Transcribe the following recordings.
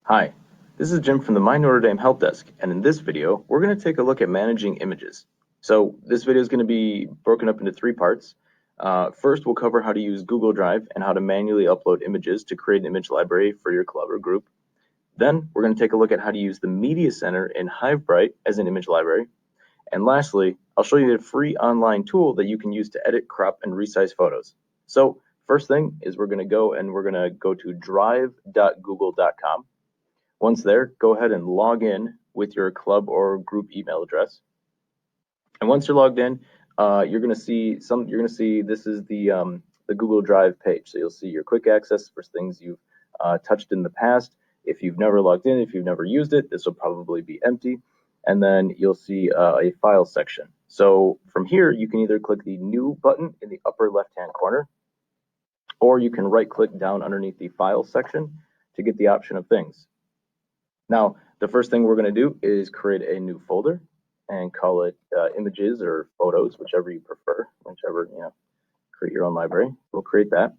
Hi, this is Jim from the My Notre Dame Help Desk, and in this video, we're going to take a look at managing images. So this video is going to be broken up into three parts. First, we'll cover how to use Google Drive and how to manually upload images to create an image library for your club or group. Then, we're going to take a look at how to use the Media Center in HiveBright as an image library. And lastly, I'll show you a free online tool that you can use to edit, crop, and resize photos. So first thing is we're going to go to drive.google.com. Once there, go ahead and log in with your club or group email address. And once you're logged in, you're going to see this is the Google Drive page. So you'll see your quick access for things you've touched in the past. If you've never logged in, if you've never used it, this will probably be empty. And then you'll see a file section. So from here, you can either click the new button in the upper left-hand corner, or you can right-click down underneath the file section to get the option of things. Now, the first thing we're going to do is create a new folder and call it images or photos, whichever you prefer, create your own library. We'll create that.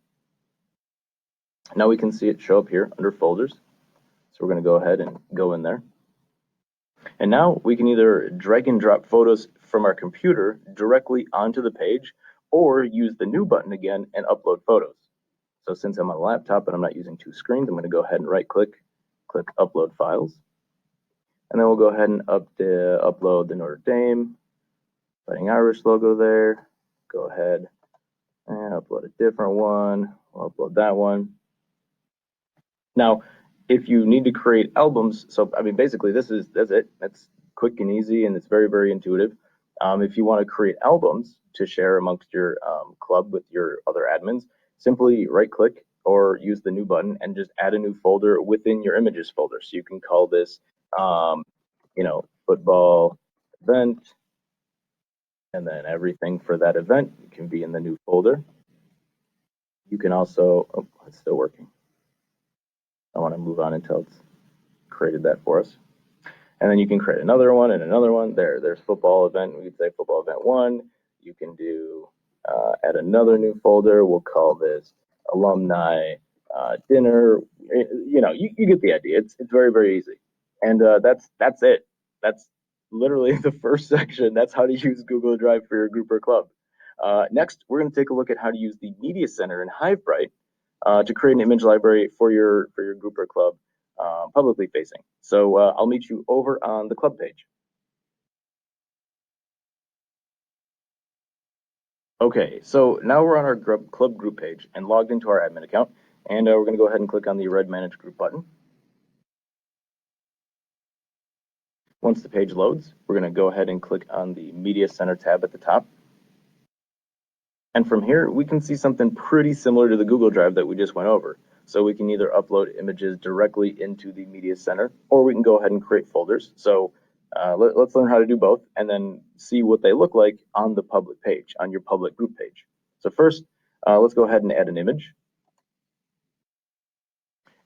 Now we can see it show up here under folders. So we're going to go ahead and go in there. And now we can either drag and drop photos from our computer directly onto the page, or use the new button again and upload photos. So since I'm on a laptop and I'm not using two screens, I'm going to go ahead and right-click, click Upload Files. And then we'll go ahead and upload the Notre Dame Fighting Irish logo there. Go ahead and upload a different one. We'll upload that one. Now, if you need to create albums, so I mean, basically that's it. That's quick and easy, and it's very, very intuitive. If you want to create albums to share amongst your club with your other admins, simply right-click or use the new button and just add a new folder within your images folder. So you can call this, football event, and then everything for that event can be in the new folder. You can also, oh, it's still working. I want to move on until it's created that for us. And then you can create another one and another one. There's football event. We could say football event 1. You can do add another new folder. We'll call this alumni dinner. You get the idea. It's very, very easy. And that's it. That's literally the first section. That's how to use Google Drive for your group or club. Next, we're going to take a look at how to use the Media Center in HiveBright to create an image library for your group or club publicly facing. So I'll meet you over on the club page. Okay, so now we're on our club group page and logged into our admin account, and we're going to go ahead and click on the red Manage Group button. Once the page loads, we're going to go ahead and click on the Media Center tab at the top. And from here, we can see something pretty similar to the Google Drive that we just went over. So we can either upload images directly into the Media Center, or we can go ahead and create folders. So let's learn how to do both and then see what they look like on the public page, on your public group page. So first, let's go ahead and add an image.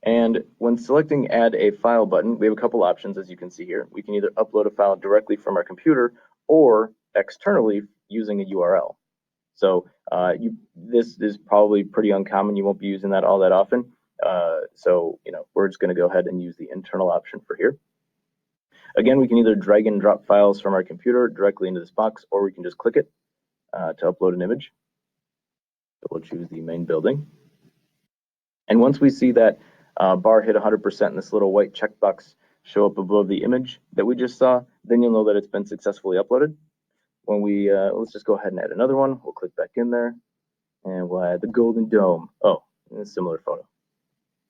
And when selecting Add a File button, we have a couple options, as you can see here. We can either upload a file directly from our computer or externally using a URL. So this is probably pretty uncommon. You won't be using that all that often. So we're just going to go ahead and use the internal option for here. Again, we can either drag and drop files from our computer directly into this box, or we can just click it to upload an image. So we'll choose the main building. And once we see that bar hit 100% and this little white checkbox show up above the image that we just saw, then you'll know that it's been successfully uploaded. When we, let's just go ahead and add another one. We'll click back in there and we'll add the Golden Dome. Oh, a similar photo.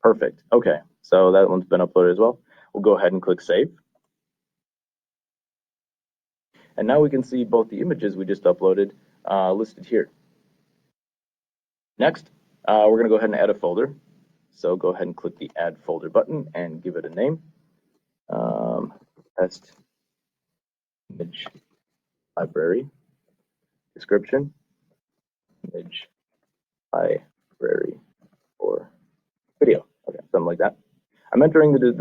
Perfect. Okay, so that one's been uploaded as well. We'll go ahead and click Save. And now we can see both the images we just uploaded listed here. Next, we're going to go ahead and add a folder. So go ahead and click the Add Folder button and give it a name. Test Image Library. Description, Image Library for video. Okay, something like that. I'm entering the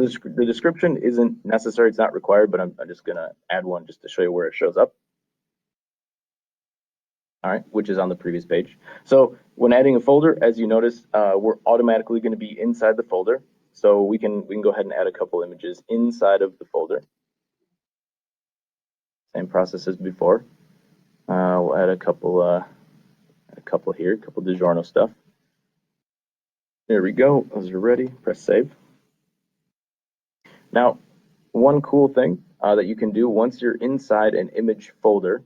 description isn't necessary, it's not required, but I'm just gonna add one just to show you where it shows up. All right, which is on the previous page. So when adding a folder, as you notice, we're automatically gonna be inside the folder. So we can go ahead and add a couple images inside of the folder. Same process as before. We'll add a couple here, a couple DiGiorno stuff. There we go. Those are ready. Press save. Now, one cool thing that you can do once you're inside an image folder,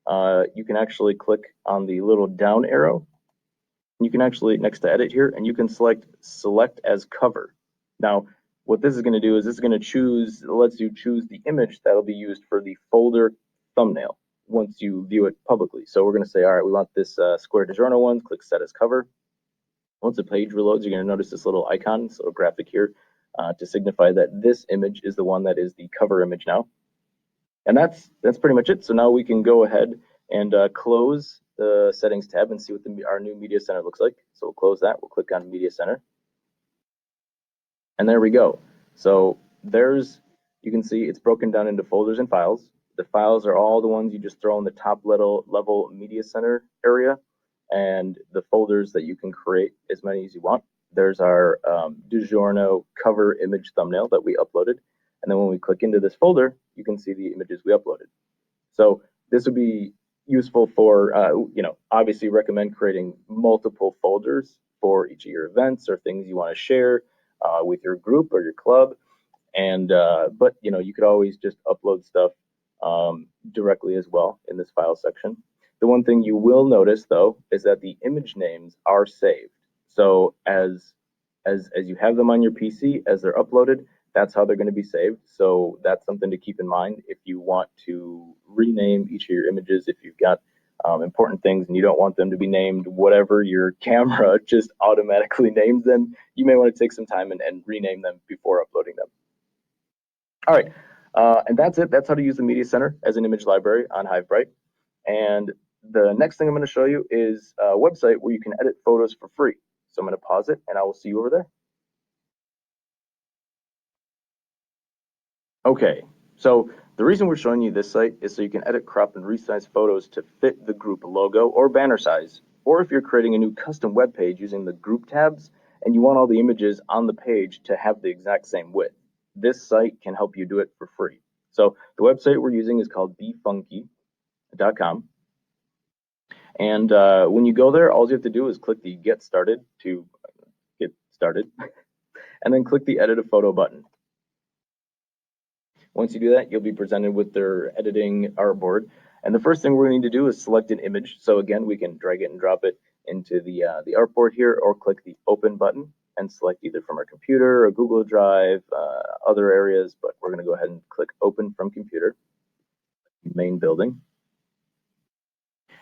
you can actually click on the little down arrow. You can actually, next to edit here, and you can select as cover. Now, what this is going to do is this is going to choose, lets you choose the image that'll be used for the folder thumbnail once you view it publicly. So we're going to say, all right, we want this square DiGiorno one, click set as cover. Once the page reloads, you're going to notice this little icon, this little graphic here, to signify that this image is the one that is the cover image now. And that's pretty much it. So now we can go ahead and close the settings tab and see what our new media center looks like. So we'll close that. We'll click on media center. And there we go. So you can see it's broken down into folders and files. The files are all the ones you just throw in the top level media center area, and the folders that you can create as many as you want. There's our DiGiorno cover image thumbnail that we uploaded. And then when we click into this folder, you can see the images we uploaded. So this would be useful for, obviously recommend creating multiple folders for each of your events or things you want to share with your group or your club. And but you could always just upload stuff directly as well in this file section. The one thing you will notice though is that the image names are saved. So as you have them on your PC, as they're uploaded, that's how they're going to be saved. So that's something to keep in mind if you want to rename each of your images. If you've got important things and you don't want them to be named whatever your camera just automatically names them, you may want to take some time and rename them before uploading them. All right, and that's it. That's how to use the Media Center as an image library on HiveBright. And the next thing I'm going to show you is a website where you can edit photos for free. So I'm going to pause it, and I will see you over there. Okay, so the reason we're showing you this site is so you can edit, crop, and resize photos to fit the group logo or banner size, or if you're creating a new custom web page using the group tabs and you want all the images on the page to have the exact same width. This site can help you do it for free. So the website we're using is called befunky.com. And when you go there, all you have to do is click the Get Started to get started, and then click the Edit a Photo button. Once you do that, you'll be presented with their editing artboard. And the first thing we're going to need to do is select an image. So again, we can drag it and drop it into the artboard here, or click the Open button and select either from our computer or Google Drive, other areas, but we're going to go ahead and click Open from Computer, Main Building.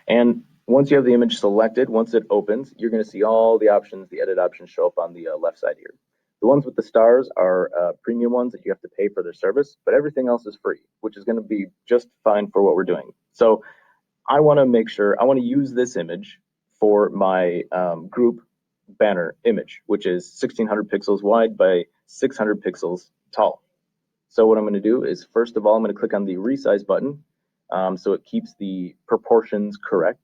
And once you have the image selected, once it opens, you're going to see all the options, the edit options show up on the left side here. The ones with the stars are premium ones that you have to pay for their service, but everything else is free, which is going to be just fine for what we're doing. So I want to use this image for my group banner image, which is 1600 pixels wide by 600 pixels tall. So what I'm going to do is, first of all, I'm going to click on the resize button so it keeps the proportions correct.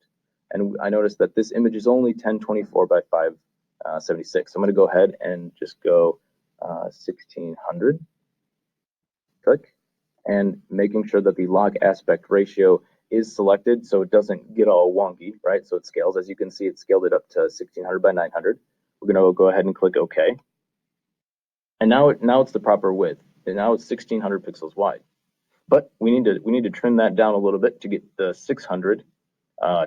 And I noticed that this image is only 1024 by 576. So I'm going to go ahead and just go 1600. Click, and making sure that the log aspect ratio is selected so it doesn't get all wonky, right? So it scales. As you can see, it scaled it up to 1600 by 900. We're going to go ahead and click OK. And now it's the proper width. And now it's 1600 pixels wide. But we need to trim that down a little bit to get the 600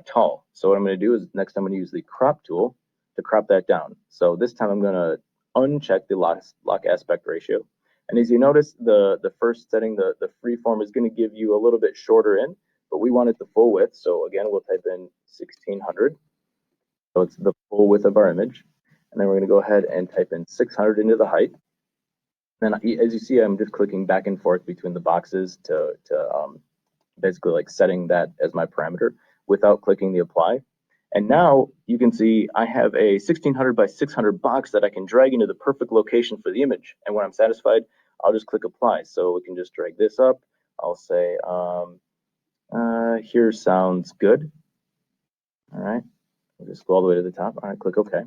tall. So what I'm going to do is next I'm going to use the crop tool to crop that down. So this time I'm going to uncheck the lock aspect ratio. And as you notice, the first setting, the freeform, is going to give you a little bit shorter in, but we want it the full width. So again, we'll type in 1600. So it's the full width of our image. And then we're going to go ahead and type in 600 into the height. Then as you see, I'm just clicking back and forth between the boxes to basically like setting that as my parameter without clicking the apply. And now you can see I have a 1600 by 600 box that I can drag into the perfect location for the image. And when I'm satisfied, I'll just click apply. So we can just drag this up. I'll say, here sounds good. All right, we'll just go all the way to the top. All right, click OK.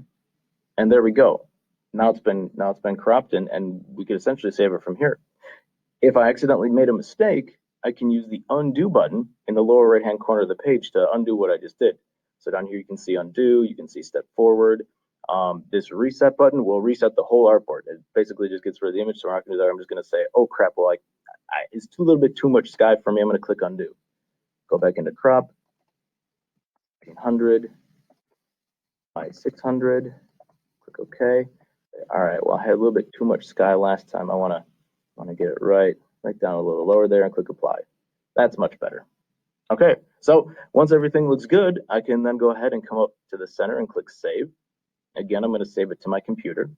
And there we go. now it's been cropped, and we could essentially save it from here. If I accidentally made a mistake, I can use the undo button in the lower right hand corner of the page to undo what I just did. So down here you can see undo, you can see step forward. This reset button will reset the whole artboard. It basically just gets rid of the image, so I'm not going to do that. I'm just going to say, oh crap, well, it's a little bit too much sky for me. I'm going to click undo. Go back into crop, 1800 by 600, click OK. All right, well, I had a little bit too much sky last time. I want to get it right down a little lower there and click apply. That's much better. Okay, so once everything looks good, I can then go ahead and come up to the center and click save. Again, I'm going to save it to my computer.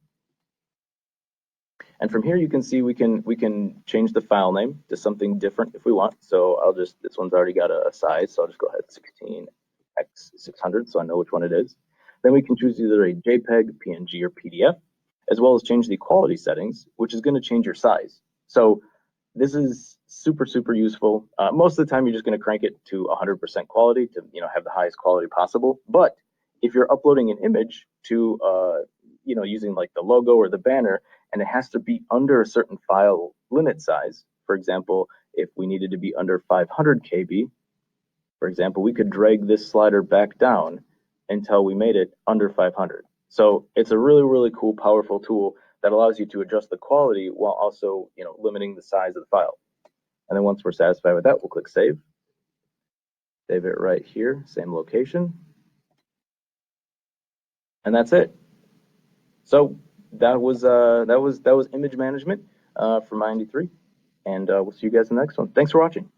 And from here, you can see we can change the file name to something different if we want. So this one's already got a size, so I'll just go ahead 16x600 so I know which one it is. Then we can choose either a JPEG, PNG, or PDF, as well as change the quality settings, which is going to change your size. So this is super, super useful. Most of the time, you're just going to crank it to 100% quality to have the highest quality possible. But if you're uploading an image to using like the logo or the banner, and it has to be under a certain file limit size. For example, if we needed to be under 500 KB, for example, we could drag this slider back down until we made it under 500. So it's a really, really cool, powerful tool that allows you to adjust the quality while also limiting the size of the file. And then once we're satisfied with that, we'll click save. Save it right here, same location. And that's it. So that was image management for My Indie 3, and we'll see you guys in the next one. Thanks for watching.